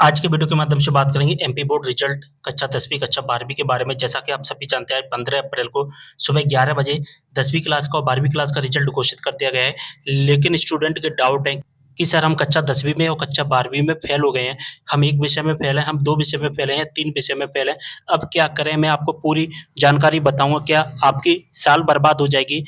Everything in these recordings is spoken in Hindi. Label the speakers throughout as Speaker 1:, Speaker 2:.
Speaker 1: आज के वीडियो के माध्यम से बात करेंगे एमपी बोर्ड रिजल्ट कक्षा 10वीं कक्षा 12वीं के बारे में। जैसा कि आप सभी जानते हैं 15 अप्रैल को सुबह 11 बजे 10वीं क्लास का और 12वीं क्लास का रिजल्ट घोषित कर दिया गया है। लेकिन स्टूडेंट के डाउट है कि सर हम कक्षा 10वीं में और कक्षा 12वीं में फेल हो गए हैं। हम 1 विषय में फेल हैं, हम 2 विषय में फेल हैं, 3 विषय में फेल हैं। अब क्या करें? मैं आपको पूरी जानकारी बताऊँगा। क्या आपकी साल बर्बाद हो जाएगी?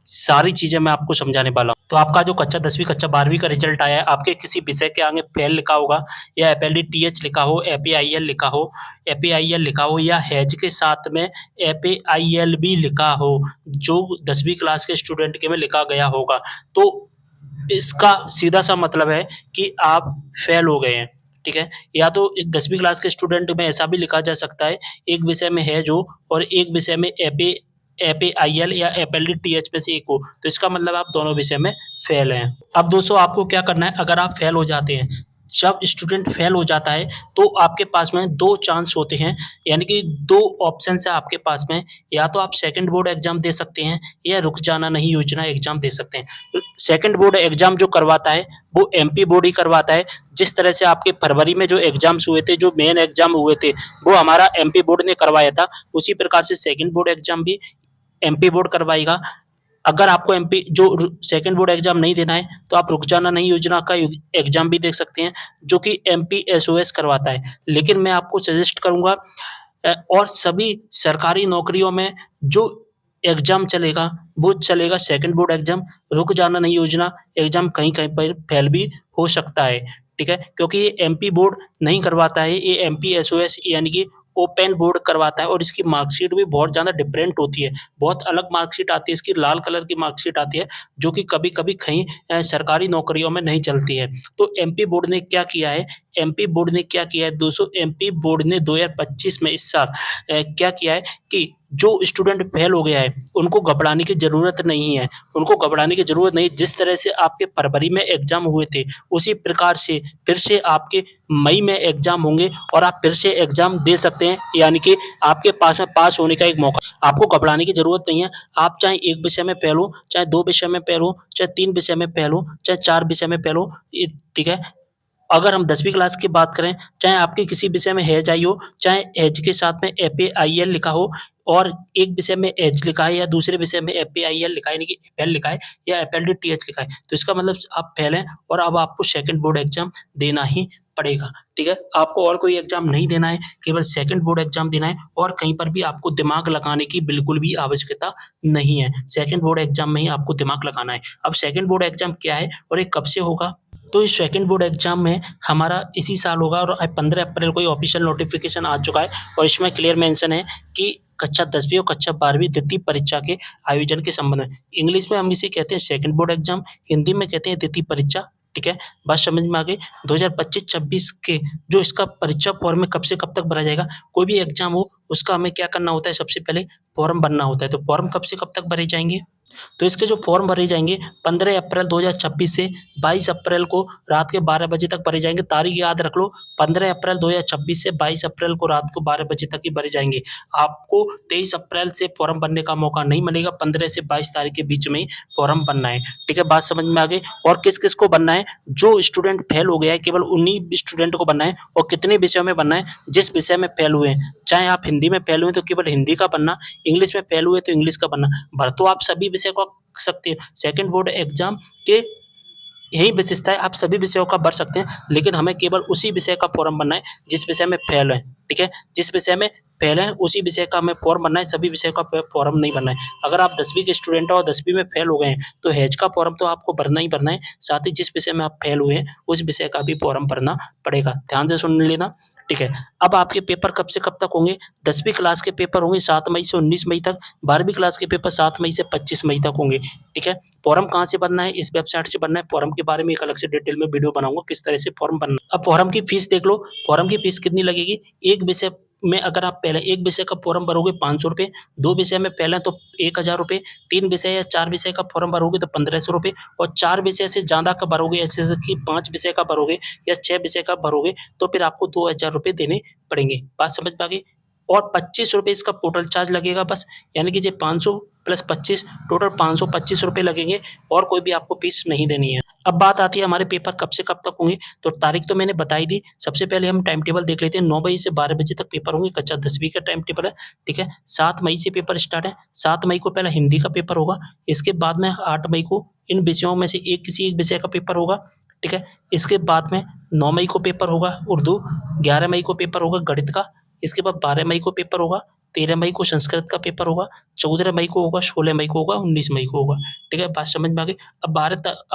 Speaker 1: सारी चीज़ें मैं आपको समझाने वाला हूँ। तो आपका जो कक्षा 10वीं कक्षा 12वीं का रिजल्ट आया है, आपके किसी विषय के आगे फेल लिखा होगा या एफएलडीटीएच लिखा हो, एपीआईएल लिखा हो, एपीआईएल लिखा हो या हैज के साथ में एपीआईएल भी लिखा हो, जो 10वीं क्लास के स्टूडेंट के में लिखा गया होगा। तो इसका सीधा-सा मतलब है कि आप फेल हो गए हैं, ठीक है? या तो इस 10वीं क्लास के स्टूडेंट में ऐसा भी लिखा जा सकता है, एक विषय में है जो और एक विषय में एपीआईएल या एफएलडीटीएच में से एक हो, तो इसका मतलब आप दोनों विषय में फेल हैं। अब दोस्तों आपको क्या करना है, अगर आप फेल हो जाते हैं, जब स्टूडेंट फेल हो जाता है तो आपके पास में 2 चांस होते हैं, यानी कि 2 ऑप्शंस है आपके पास में। या तो आप सेकंड बोर्ड एग्ज़ाम दे सकते हैं या रुक जाना नहीं योजना एग्ज़ाम दे सकते हैं। तो सेकंड बोर्ड एग्ज़ाम जो करवाता है वो एमपी बोर्ड ही करवाता है। जिस तरह से आपके फरवरी में जो एग्ज़ाम्स हुए थे, जो मेन एग्ज़ाम हुए थे, वो हमारा एमपी बोर्ड ने करवाया था, उसी प्रकार से सेकंड बोर्ड एग्ज़ाम भी एमपी बोर्ड करवाएगा। अगर आपको एमपी जो सेकंड बोर्ड एग्जाम नहीं देना है तो आप रुक जाना नहीं योजना का एग्जाम भी दे सकते हैं, जो कि एमपी एसओएस करवाता है। लेकिन मैं आपको सजेस्ट करूंगा और सभी सरकारी नौकरियों में जो एग्जाम चलेगा वो चलेगा सेकंड बोर्ड एग्जाम। रुक जाना नहीं योजना एग्जाम कहीं कहीं पर फेल भी हो सकता है, ठीक है? क्योंकि ये एमपी बोर्ड नहीं करवाता है, ये एमपी एसओएस यानी कि ओपन बोर्ड करवाता है और इसकी मार्कशीट भी बहुत ज़्यादा डिफरेंट होती है। बहुत अलग मार्कशीट आती है, इसकी लाल कलर की मार्कशीट आती है, जो कि कभी-कभी कहीं सरकारी नौकरियों में नहीं चलती है। तो एमपी बोर्ड ने क्या किया है, एमपी बोर्ड ने क्या किया है दोस्तों, एमपी बोर्ड ने 2025 में इस साल क्या किया है कि जो स्टूडेंट फेल हो गया है, उनको घबराने की ज़रूरत नहीं है। उनको घबराने की ज़रूरत नहीं, जिस तरह से आपके फरवरी में एग्ज़ाम हुए थे, उसी प्रकार से फिर से आपके मई में एग्ज़ाम होंगे और आप फिर से एग्ज़ाम दे सकते हैं, यानी कि आपके पास में पास होने का एक मौका। आपको घबराने की ज़रूरत नहीं है। आप चाहे 1 विषय में फेल हो, चाहे 2 विषय में फेल हो, चाहे 3 विषय में फेल हो, चाहे 4 विषय में फेल हो, ये ठीक है? अगर हम 10वीं क्लास की बात करें, चाहे आपके किसी विषय में हैज़ आई हो, चाहे हैज़ के साथ में एपीआईएल लिखा हो और एक विषय में हैज़ लिखा है या दूसरे विषय में एपीआईएल लिखा है, यानी कि एफएल लिखा है या एफएलडीटीएच लिखा है, तो इसका मतलब आप फेल हैं और अब आपको सेकंड बोर्ड एग्ज़ाम देना ही पड़ेगा, ठीक है? आपको और कोई एग्ज़ाम नहीं देना है, केवल सेकंड बोर्ड एग्ज़ाम देना है और कहीं पर भी आपको दिमाग लगाने की बिल्कुल भी आवश्यकता नहीं है। सेकंड बोर्ड एग्ज़ाम में ही आपको दिमाग लगाना है। अब सेकंड बोर्ड एग्ज़ाम क्या है और ये कब से होगा? तो इस सेकंड बोर्ड एग्ज़ाम में हमारा इसी साल होगा और 15 अप्रैल को ये ऑफ़िशियल नोटिफ़िकेशन आ चुका है और इसमें क्लियर मेंशन है कि कक्षा 10वीं और कक्षा 12वीं द्वितीय परीक्षा के आयोजन के संबंध में। इंग्लिश में हम इसे कहते हैं सेकंड बोर्ड एग्ज़ाम, हिंदी में कहते हैं द्वितीय परीक्षा, ठीक है? बात समझ में आ गई? 2025-26 के जो इसका परीक्षा फॉर्म है कब से कब तक भरा जाएगा? कोई भी एग्ज़ाम हो, उसका हमें क्या करना होता है, सबसे पहले फॉर्म भरना होता है। तो फॉर्म कब से कब तक भरे जाएँगे? तो इसके जो फॉर्म भरे जाएँगे 15 अप्रैल 2026 से 22 अप्रैल को रात के 12 बजे तक भरे जाएँगे। तारीख याद रख लो, 15 अप्रैल 2026 से 22 अप्रैल को रात को 12 बजे तक ही भरे जाएँगे। आपको 23 अप्रैल से फॉर्म भरने का मौका नहीं मिलेगा, 15 से 22 तारीख के बीच में ही फॉर्म भरना है, ठीक है? बात समझ में आ गई? और किस-किस को भरना है? जो स्टूडेंट फेल हो गया है, केवल उन्हीं स्टूडेंट को भरना है और कितने विषयों में भरना है? जिस विषय में फेल हुए हैं। चाहे आप हिंदी में फेल हुए हैं, तो केवल हिंदी का भरना, इंग्लिश में फेल हुए तो इंग्लिश का भरना। भर तो आप सभी विषय को सकते हैं। सेकंड बोर्ड एग्ज़ाम के यही विशेषता है, आप सभी विषयों का भर सकते हैं, लेकिन हमें केवल उसी विषय का फॉर्म भरना है जिस विषय में फेल हैं, ठीक है? जिस विषय में फेल हैं, उसी विषय का हमें फॉर्म भरना है, सभी विषय का फॉर्म नहीं भरना है। अगर आप 10वीं के स्टूडेंट हो और 10वीं में फेल हो गए हैं, तो हैज़ का फॉर्म तो आपको भरना ही भरना है, साथ ही जिस विषय में आप फेल हुए हैं, उस विषय का भी फॉर्म भरना पड़ेगा। ध्यान से सुन लेना, ठीक है? अब आपके पेपर कब से कब तक होंगे? 10वीं क्लास के पेपर होंगे 7 मई से 19 मई तक, 12वीं क्लास के पेपर 7 मई से 25 मई तक होंगे, ठीक है? फॉर्म कहाँ से भरना है? इस वेबसाइट से भरना है। फॉर्म के बारे में एक अलग से डिटेल में वीडियो बनाऊँगा, किस तरह से फॉर्म भरना है। अब फॉर्म की फीस देख लो, फॉर्म की फीस कितनी लगेगी? एक विषय में अगर आप पहले एक विषय का फॉर्म भरोगे ₹500, 2 विषय में पहले तो ₹1000, 3 विषय या 4 विषय का फॉर्म भरोगे तो ₹1500 और 4 विषय से ज़्यादा का भरोगे, जैसे कि 5 विषय का भरोगे या 6 विषय का भरोगे, तो फिर आपको ₹2000 देने पड़ेंगे। बात समझ में आ गई? और ₹25 इसका पोर्टल चार्ज लगेगा बस, यानी कि ये 500 प्लस 25 टोटल ₹525 लगेंगे और कोई भी आपको फीस नहीं देनी है। अब बात आती है हमारे पेपर कब से कब तक होंगे, तो तारीख तो मैंने बता ही दी। सबसे पहले हम टाइम टेबल देख लेते हैं। 9 बजे से 12 बजे तक पेपर होंगे, कक्षा 10वीं का टाइम टेबल है, ठीक है। 7 मई से पेपर स्टार्ट है। 7 मई को पहले हिंदी का पेपर होगा, इसके बाद में 8 मई को इन विषयों में से किसी एक विषय का पेपर होगा, ठीक है। इसके बाद में 9 मई को पेपर होगा उर्दू, 11 मई को पेपर होगा गणित का, इसके बाद 12 मई को पेपर होगा, 13 मई को संस्कृत का पेपर होगा, 14 मई को होगा, 16 मई को होगा, 19 मई को होगा, ठीक है। बात समझ में आ गई। अब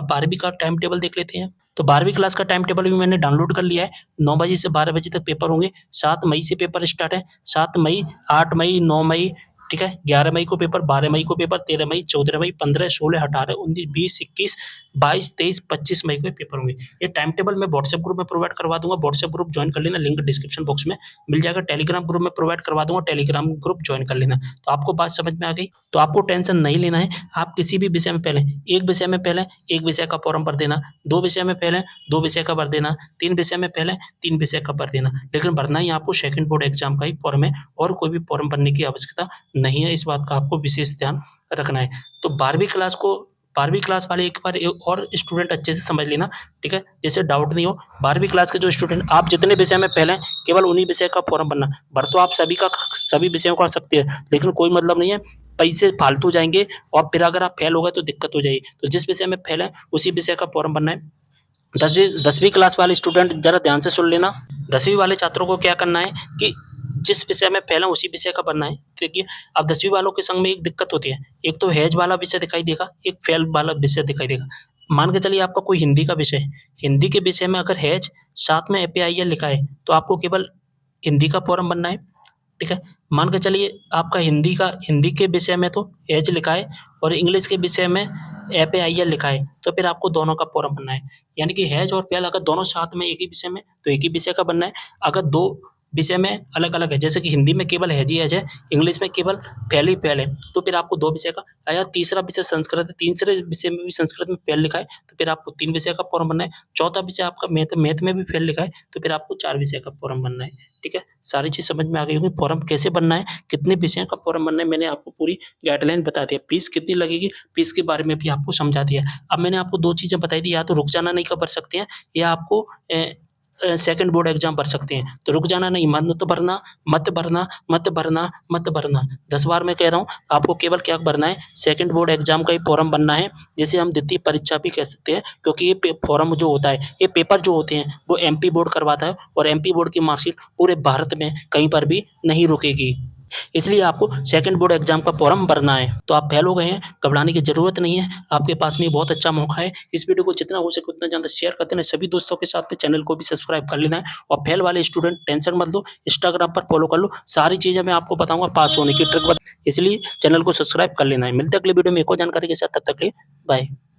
Speaker 1: 12वीं का टाइम टेबल देख लेते हैं। तो 12वीं क्लास का टाइम टेबल भी मैंने डाउनलोड कर लिया है। 9 बजे से 12 बजे तक पेपर होंगे। 7 मई से पेपर स्टार्ट है। 7 मई, 8 मई, 9 मई, ठीक है। 11 मई को पेपर, 12 मई को पेपर, 13 मई, 14 मई, 15, 16, 18, 19, 20, 21, 22, 23, 25 मई को पेपर होंगे। ये टाइम टेबल मैं व्हाट्सएप ग्रुप में प्रोवाइड करवा दूंगा। व्हाट्सएप ग्रुप ज्वाइन कर लेना, लिंक डिस्क्रिप्शन बॉक्स में मिल जाएगा। टेलीग्राम ग्रुप में प्रोवाइड करवा दूंगा, टेलीग्राम ग्रुप ज्वाइन कर लेना। तो आपको बात समझ में आ गई। तो आपको टेंशन नहीं लेना है। आप किसी भी विषय में पहले एक विषय में पहले एक विषय का फॉर्म भर देना, 2 विषय में पहले 2 विषय का भर देना, 3 विषय में पहले 3 विषय का भर देना। लेकिन भरना ही आपको सेकंड बोर्ड एग्जाम का ही फॉर्म है और कोई भी फॉर्म भरने की आवश्यकता नहीं है। इस बात का आपको विशेष ध्यान रखना है। तो 12वीं क्लास वाले एक बार और स्टूडेंट अच्छे से समझ लेना, ठीक है, जैसे डाउट नहीं हो। 12वीं क्लास के जो स्टूडेंट, आप जितने विषय में पहले केवल उन्हीं विषय का फॉर्म भरना। भर तो आप सभी विषयों का सकते हैं, लेकिन कोई मतलब नहीं है, पैसे फालतू जाएंगे और फिर अगर आप फेल हो गए तो दिक्कत हो जाएगी। तो जिस विषय में फेल है उसी विषय का फॉर्म भरना है। 10वीं क्लास वाले स्टूडेंट जरा ध्यान से सुन लेना। 10वीं वाले छात्रों को क्या करना है कि जिस विषय में फेल है उसी विषय का भरना है। देखिए, अब 10वीं वालों के संग में एक दिक्कत होती है, एक तो हैज वाला विषय दिखाई देगा, एक फेल वाला विषय दिखाई देगा। मान के चलिए आपका कोई हिंदी का विषय है, हिंदी के विषय में अगर हैज साथ में एपीआईएल लिखा है तो आपको केवल हिंदी का फॉर्म भरना है, ठीक है। मान के चलिए आपका हिंदी के विषय में तो एच लिखा है और इंग्लिश के विषय में एपीआईएल लिखा है, तो फिर आपको दोनों का फॉर्म भरना है। यानी कि हैज और फेल अगर दोनों साथ में एक ही विषय में तो एक ही विषय का भरना है। अगर 2 विषय में अलग-अलग है, जैसे कि हिंदी में केवल हैज ही हैज है, इंग्लिश में केवल फेल ही फेल है, तो फिर आपको 2 विषय का। या तीसरा विषय संस्कृत है, तीसरे विषय में भी संस्कृत में फेल लिखा है, तो फिर आपको 3 विषय का फॉर्म भरना है। चौथा विषय आपका मैथ में भी फेल लिखा है, तो फिर आपको 4 विषय का फॉर्म भरना है, ठीक है। सारी चीज़ समझ में आ गई होगी। फॉर्म कैसे भरना है, कितने विषयों का फॉर्म भरना है, मैंने आपको पूरी गाइडलाइन बता दिया। फीस कितनी लगेगी, फीस के बारे में भी आपको समझा दिया। अब मैंने आपको 2 चीज़ें बताई थी, या तो रुक जाना नहीं का भर सकते हैं या आपको सेकंड बोर्ड एग्जाम भर सकते हैं। तो रुक जाना नहीं, मत भरना, मत भरना, मत भरना, मत भरना। 10 बार मैं कह रहा हूँ, आपको केवल क्या भरना है, सेकंड बोर्ड एग्जाम का ही फॉर्म भरना है, जिसे हम द्वितीय परीक्षा भी कह सकते हैं, क्योंकि ये फॉर्म जो होता है, ये पेपर जो होते हैं वो एमपी बोर्ड करवाता है और एमपी बोर्ड की मार्कशीट पूरे भारत में कहीं पर भी नहीं रुकेगी। इसलिए आपको सेकंड बोर्ड एग्जाम का फॉर्म भरना है। तो आप फेल हो गए हैं, घबराने की ज़रूरत नहीं है, आपके पास में बहुत अच्छा मौका है। इस वीडियो को जितना हो सके उतना ज़्यादा शेयर करते हैं, सभी दोस्तों के साथ में चैनल को भी सब्सक्राइब कर लेना है। और फेल वाले स्टूडेंट टेंशन मत लो, इंस्टाग्राम पर फॉलो कर लो, सारी चीज़ें मैं आपको बताऊँगा पास होने की ट्रिक, इसलिए चैनल को सब्सक्राइब कर लेना है। मिलते हैं अगली वीडियो में एक और जानकारी के साथ, तब तक के लिए बाय।